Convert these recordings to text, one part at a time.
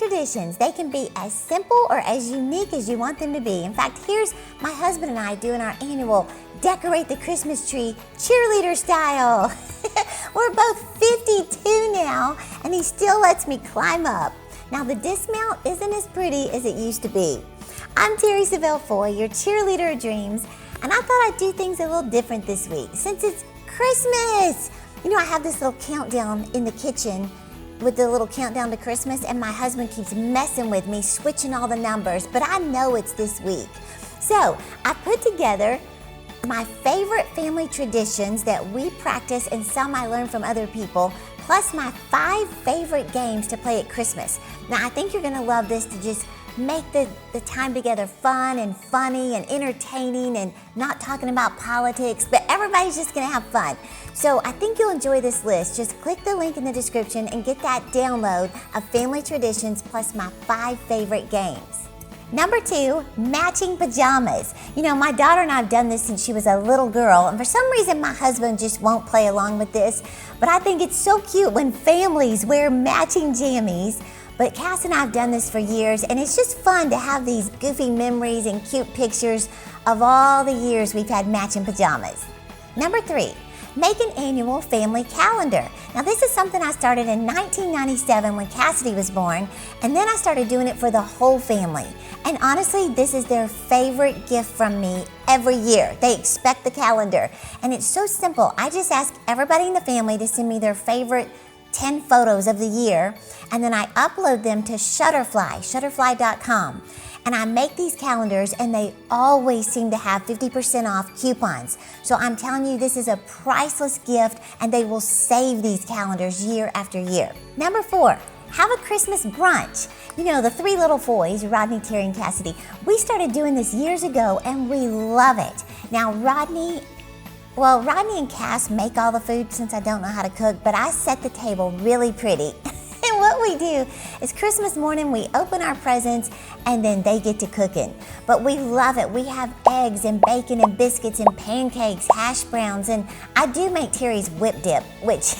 traditions, they can be as simple or as unique as you want them to be. In fact, here's my husband and I doing our annual Decorate the Christmas Tree cheerleader style. We're both 52 now, and he still lets me climb up. Now, the dismount isn't as pretty as it used to be. I'm Terri Savelle Foy, your cheerleader of dreams, and I thought I'd do things a little different this week since it's Christmas. You know, I have this little countdown in the kitchen with the little countdown to Christmas, and my husband keeps messing with me, switching all the numbers, but I know it's this week. So I put together my favorite family traditions that we practice and some I learned from other people, plus my 5 favorite games to play at Christmas. Now, I think you're gonna love this to just make the time together fun and funny and entertaining and not talking about politics, but everybody's just gonna have fun. So I think you'll enjoy this list. Just click the link in the description and get that download of family traditions plus my 5 favorite games. Number 2, matching pajamas. You know, my daughter and I have done this since she was a little girl, and for some reason my husband just won't play along with this, but I think it's so cute when families wear matching jammies. But Cass and I have done this for years, and it's just fun to have these goofy memories and cute pictures of all the years we've had matching pajamas. Number 3, make an annual family calendar. Now, this is something I started in 1997 when Cassidy was born, and then I started doing it for the whole family. And honestly, this is their favorite gift from me every year. They expect the calendar, and it's so simple. I just ask everybody in the family to send me their favorite 10 photos of the year, and then I upload them to shutterfly.com. And I make these calendars, and they always seem to have 50% off coupons. So I'm telling you, this is a priceless gift, and they will save these calendars year after year. Number 4, have a Christmas brunch. You know, the 3 little boys, Rodney, Terri, and Cassidy, we started doing this years ago, and we love it. Now, Rodney and Cass make all the food since I don't know how to cook, but I set the table really pretty. And what we do is Christmas morning, we open our presents, and then they get to cooking. But we love it. We have eggs and bacon and biscuits and pancakes, hash browns, and I do make Terry's whip dip, which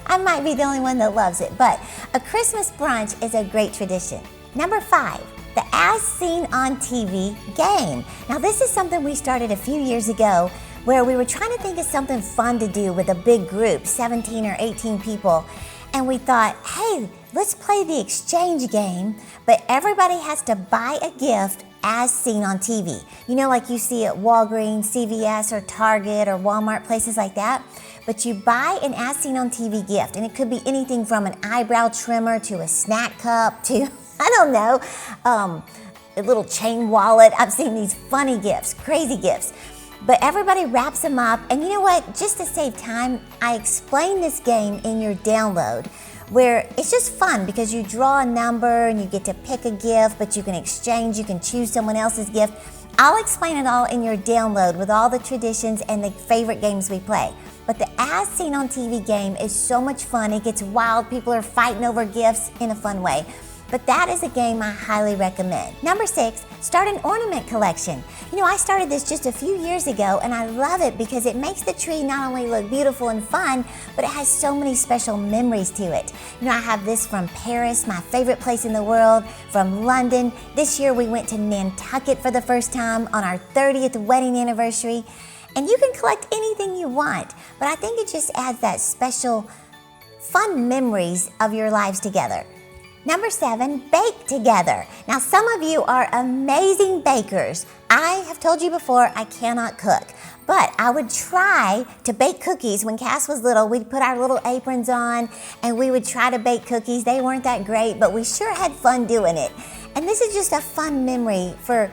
I might be the only one that loves it, but a Christmas brunch is a great tradition. Number 5, the As Seen on TV game. Now, this is something we started a few years ago where we were trying to think of something fun to do with a big group, 17 or 18 people. And we thought, hey, let's play the exchange game, but everybody has to buy a gift as seen on TV. You know, like you see at Walgreens, CVS, or Target, or Walmart, places like that. But you buy an as seen on TV gift, and it could be anything from an eyebrow trimmer to a snack cup to, I don't know, a little chain wallet. I've seen these funny gifts, crazy gifts. But everybody wraps them up, and you know what? Just to save time, I explain this game in your download, where it's just fun because you draw a number and you get to pick a gift, but you can exchange, you can choose someone else's gift. I'll explain it all in your download with all the traditions and the favorite games we play. But the As Seen on TV game is so much fun. It gets wild. People are fighting over gifts in a fun way. But that is a game I highly recommend. Number 6, start an ornament collection. You know, I started this just a few years ago, and I love it because it makes the tree not only look beautiful and fun, but it has so many special memories to it. You know, I have this from Paris, my favorite place in the world, from London. This year we went to Nantucket for the first time on our 30th wedding anniversary. And you can collect anything you want, but I think it just adds that special fun memories of your lives together. Number 7, bake together. Now, some of you are amazing bakers. I have told you before, I cannot cook, but I would try to bake cookies. When Cass was little, we'd put our little aprons on and we would try to bake cookies. They weren't that great, but we sure had fun doing it. And this is just a fun memory for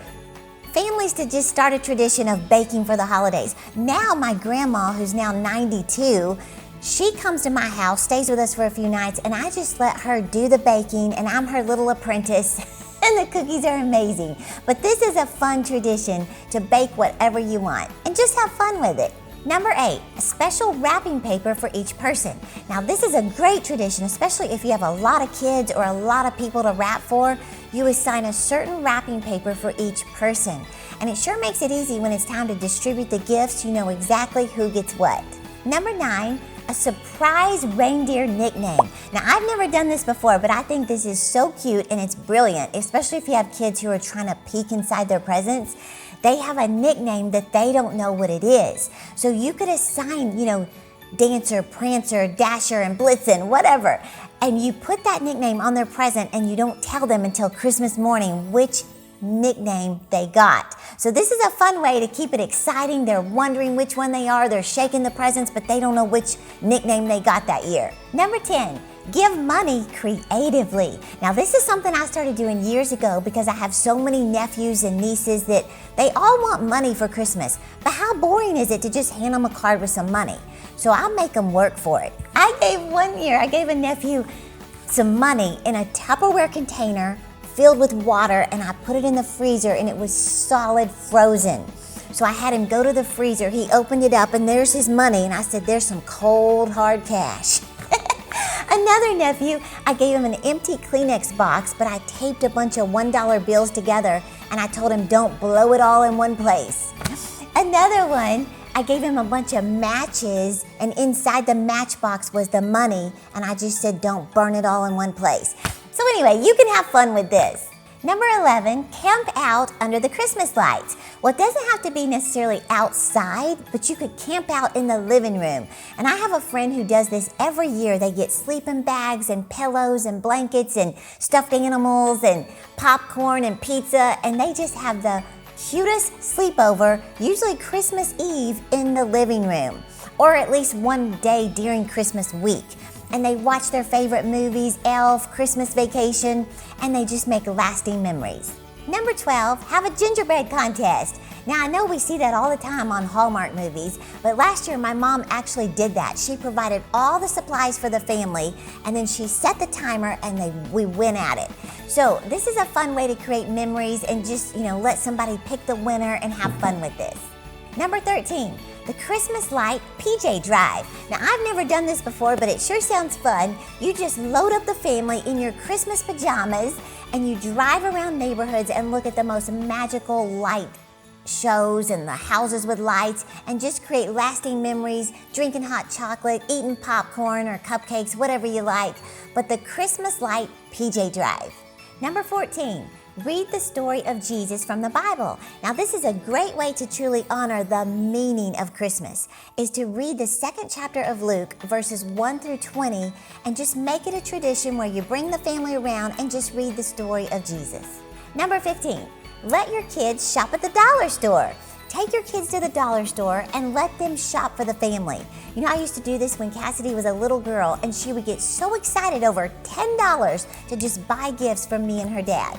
families to just start a tradition of baking for the holidays. Now, my grandma, who's now 92, she comes to my house, stays with us for a few nights, and I just let her do the baking, and I'm her little apprentice, and the cookies are amazing. But this is a fun tradition to bake whatever you want, and just have fun with it. Number 8, a special wrapping paper for each person. Now, this is a great tradition, especially if you have a lot of kids or a lot of people to wrap for. You assign a certain wrapping paper for each person, and it sure makes it easy when it's time to distribute the gifts. You know exactly who gets what. Number 9, a surprise reindeer nickname. Now, I've never done this before, but I think this is so cute and it's brilliant, especially if you have kids who are trying to peek inside their presents. They have a nickname that they don't know what it is. So you could assign, Dancer, Prancer, Dasher, and Blitzen, whatever. And you put that nickname on their present and you don't tell them until Christmas morning which nickname they got. So this is a fun way to keep it exciting. They're wondering which one they are. They're shaking the presents, but they don't know which nickname they got that year. Number 10, give money creatively. Now this is something I started doing years ago because I have so many nephews and nieces that they all want money for Christmas. But how boring is it to just hand them a card with some money? So I'll make them work for it. One year I gave a nephew some money in a Tupperware container filled with water, and I put it in the freezer and it was solid frozen. So I had him go to the freezer, he opened it up and there's his money, and I said, there's some cold hard cash. Another nephew, I gave him an empty Kleenex box, but I taped a bunch of $1 bills together and I told him don't blow it all in one place. Another one, I gave him a bunch of matches and inside the matchbox was the money, and I just said don't burn it all in one place. So anyway, you can have fun with this. Number 11, camp out under the Christmas lights. Well, it doesn't have to be necessarily outside, but you could camp out in the living room. And I have a friend who does this every year. They get sleeping bags and pillows and blankets and stuffed animals and popcorn and pizza, and they just have the cutest sleepover, usually Christmas Eve, in the living room, or at least one day during Christmas week. And they watch their favorite movies, Elf, Christmas Vacation, and they just make lasting memories. Number 12, have a gingerbread contest. Now I know we see that all the time on Hallmark movies, but last year my mom actually did that. She provided all the supplies for the family, and then she set the timer and we went at it. So this is a fun way to create memories and just, let somebody pick the winner and have fun with this. Number 13, the Christmas Light PJ Drive. Now, I've never done this before, but it sure sounds fun. You just load up the family in your Christmas pajamas and you drive around neighborhoods and look at the most magical light shows and the houses with lights and just create lasting memories, drinking hot chocolate, eating popcorn or cupcakes, whatever you like. But the Christmas Light PJ Drive. Number 14, read the story of Jesus from the Bible. Now this is a great way to truly honor the meaning of Christmas, is to read the 2nd chapter of Luke, verses 1 through 20, and just make it a tradition where you bring the family around and just read the story of Jesus. Number 15, let your kids shop at the dollar store. Take your kids to the dollar store and let them shop for the family. I used to do this when Cassidy was a little girl, and she would get so excited over $10 to just buy gifts from me and her dad.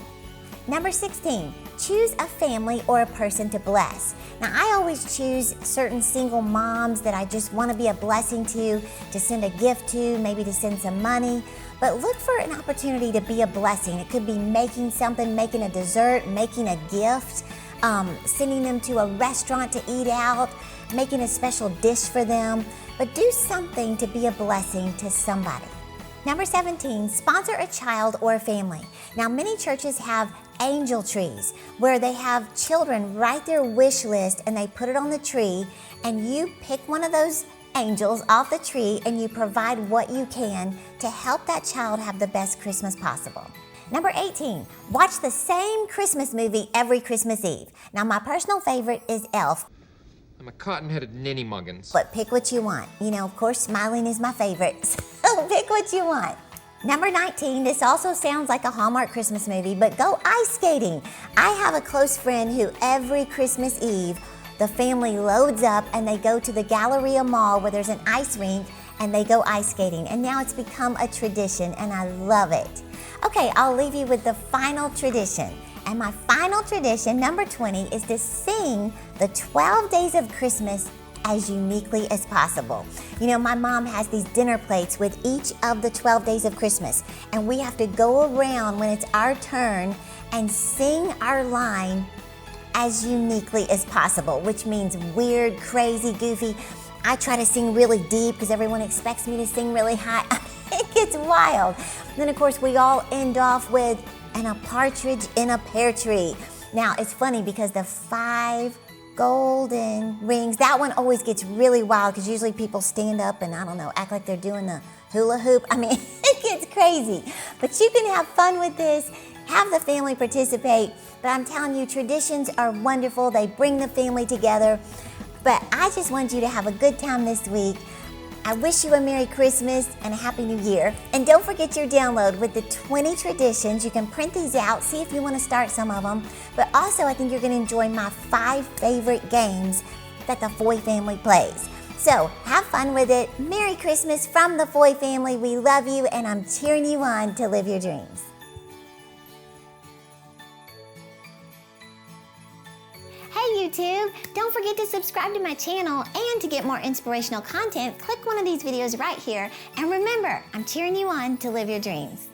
Number 16, choose a family or a person to bless. Now, I always choose certain single moms that I just want to be a blessing to send a gift to, maybe to send some money. But look for an opportunity to be a blessing. It could be making something, making a dessert, making a gift, sending them to a restaurant to eat out, making a special dish for them. But do something to be a blessing to somebody. Number 17, sponsor a child or a family. Now, many churches have angel trees where they have children write their wish list and they put it on the tree, and you pick one of those angels off the tree and you provide what you can to help that child have the best Christmas possible. Number 18, watch the same Christmas movie every Christmas Eve. Now, my personal favorite is Elf. I'm a cotton-headed ninny-muggins. But pick what you want. Of course, smiling is my favorite, so pick what you want. Number 19, this also sounds like a Hallmark Christmas movie, but go ice skating. I have a close friend who every Christmas Eve, the family loads up and they go to the Galleria Mall where there's an ice rink and they go ice skating. And now it's become a tradition and I love it. Okay, I'll leave you with the final tradition. And my final tradition, number 20, is to sing the 12 days of Christmas as uniquely as possible. My mom has these dinner plates with each of the 12 days of Christmas, and we have to go around when it's our turn and sing our line as uniquely as possible, which means weird, crazy, goofy. I try to sing really deep because everyone expects me to sing really high. It gets wild. Then, of course, we all end off with "and a partridge in a pear tree." Now, it's funny because the 5 golden rings. That one always gets really wild because usually people stand up and, I don't know, act like they're doing the hula hoop. I mean, it gets crazy. But you can have fun with this, have the family participate. But I'm telling you, traditions are wonderful. They bring the family together. But I just want you to have a good time this week. I wish you a Merry Christmas and a Happy New Year. And don't forget your download with the 20 traditions. You can print these out, see if you want to start some of them. But also, I think you're going to enjoy my 5 favorite games that the Foy family plays. So have fun with it. Merry Christmas from the Foy family. We love you, and I'm cheering you on to live your dreams. Hey YouTube, don't forget to subscribe to my channel, and to get more inspirational content, click one of these videos right here. And remember, I'm cheering you on to live your dreams.